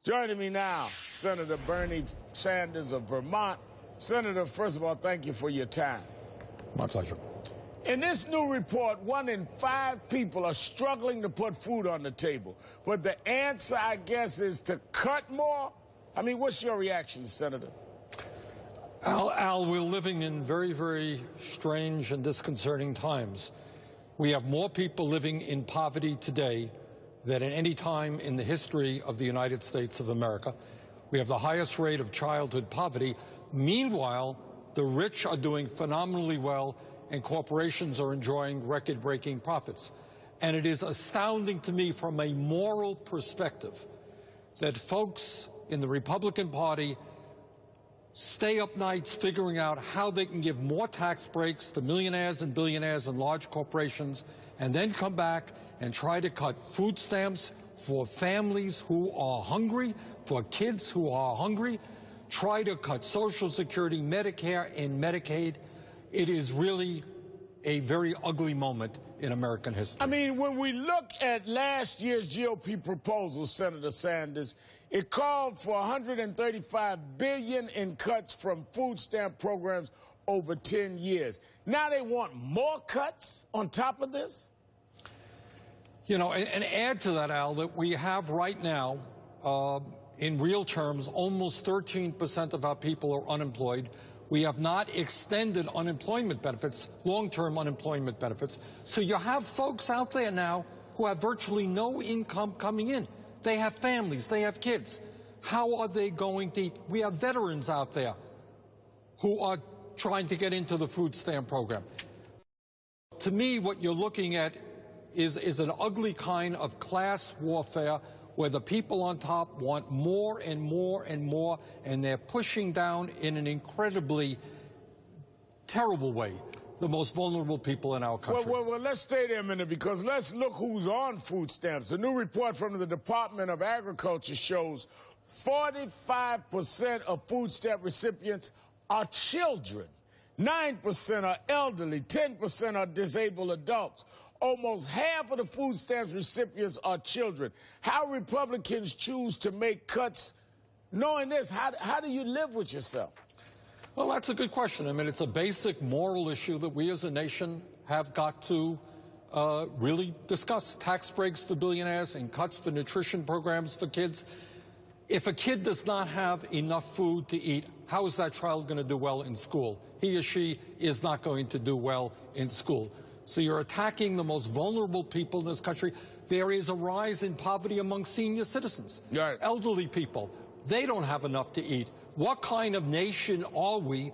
Joining me now, Senator Bernie Sanders of Vermont. Senator, first of all, thank you for your time. My pleasure. In this new report, 1 in 5 people are struggling to put food on the table. But the answer, I guess, is to cut more? I mean, what's your reaction, Senator? Al, we're living in very, very strange and disconcerting times. We have more people living in poverty today than at any time in the history of the United States of America. We have the highest rate of childhood poverty. Meanwhile, the rich are doing phenomenally well, and corporations are enjoying record-breaking profits. And it is astounding to me from a moral perspective that folks in the Republican Party stay up nights figuring out how they can give more tax breaks to millionaires and billionaires and large corporations, and then come back and try to cut food stamps for families who are hungry, for kids who are hungry, try to cut Social Security, Medicare, and Medicaid. It is really a very ugly moment in American history. I mean, when we look at last year's GOP proposal, Senator Sanders, it called for $135 billion in cuts from food stamp programs over 10 years. Now they want more cuts on top of this? You know, and add to that, Al, that we have right now, in real terms, almost 13% of our people are unemployed. We have not extended unemployment benefits, long-term unemployment benefits. So you have folks out there now who have virtually no income coming in. They have families, they have kids. How are they going to eat? We have veterans out there who are trying to get into the food stamp program. To me, what you're looking at is an ugly kind of class warfare where the people on top want more and more and more, and they're pushing down in an incredibly terrible way the most vulnerable people in our country. Well, let's stay there a minute, because let's look who's on food stamps. A new report from the Department of Agriculture shows 45% of food stamp recipients are children. 9% are elderly. 10% are disabled adults. Almost half of the food stamps recipients are children. How Republicans choose to make cuts, knowing this, how do you live with yourself? Well, that's a good question. I mean, it's a basic moral issue that we as a nation have got to really discuss. Tax breaks for billionaires and cuts for nutrition programs for kids. If a kid does not have enough food to eat, how is that child going to do well in school? He or she is not going to do well in school. So you're attacking the most vulnerable people in this country. There is a rise in poverty among senior citizens, right. Elderly people. They don't have enough to eat. What kind of nation are we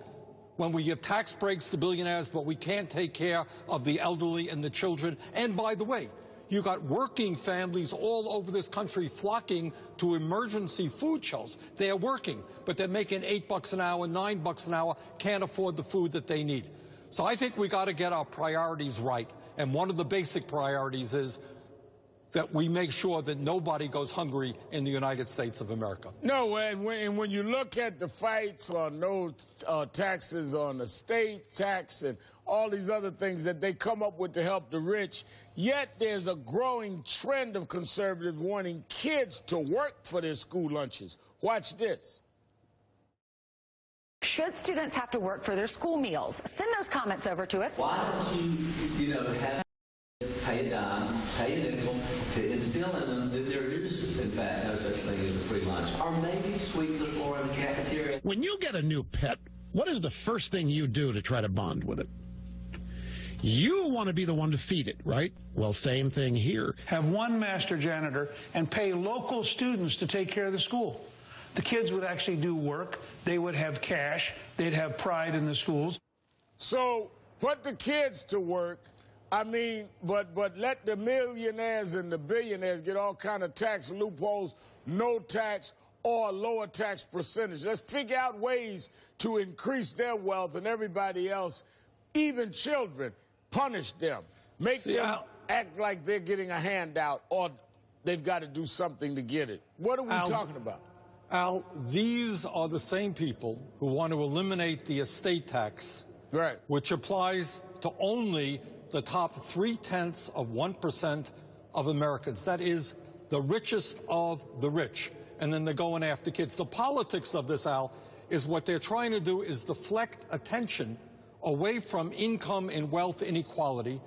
when we give tax breaks to billionaires, but we can't take care of the elderly and the children? And by the way, you got working families all over this country flocking to emergency food shelves. They're working, but they're making $8 an hour, $9 an hour, can't afford the food that they need. So I think we got to get our priorities right. And one of the basic priorities is that we make sure that nobody goes hungry in the United States of America. No, and when you look at the fights on no taxes on the state tax and all these other things that they come up with to help the rich, yet there's a growing trend of conservatives wanting kids to work for their school lunches. Watch this. Should students have to work for their school meals? Send those comments over to us. Why don't you have pay a dime, pay a nickel to instill in them that there is, in fact, no such thing as a free lunch? Or maybe sweep the floor in the cafeteria. When you get a new pet, what is the first thing you do to try to bond with it? You want to be the one to feed it, right? Well, same thing here. Have one master janitor and pay local students to take care of the school. The kids would actually do work. They would have cash. They'd have pride in the schools. So put the kids to work. I mean, but let the millionaires and the billionaires get all kind of tax loopholes, no tax or lower tax percentage. Let's figure out ways to increase their wealth, and everybody else, even children, punish them. Make them act like they're getting a handout, or they've got to do something to get it. What are we talking about? Al, these are the same people who want to eliminate the estate tax, right, which applies to only the top 0.3% of Americans. That is the richest of the rich. and then they're going after kids. The politics of this, Al, is what they're trying to do is deflect attention away from income and wealth inequality,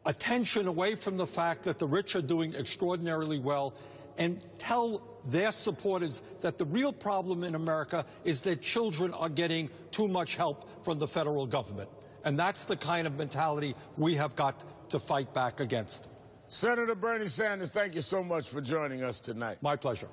attention away from the fact that the rich are doing extraordinarily well, and tell their supporters that the real problem in America is that children are getting too much help from the federal government. And that's the kind of mentality we have got to fight back against. Senator Bernie Sanders, thank you so much for joining us tonight. My pleasure.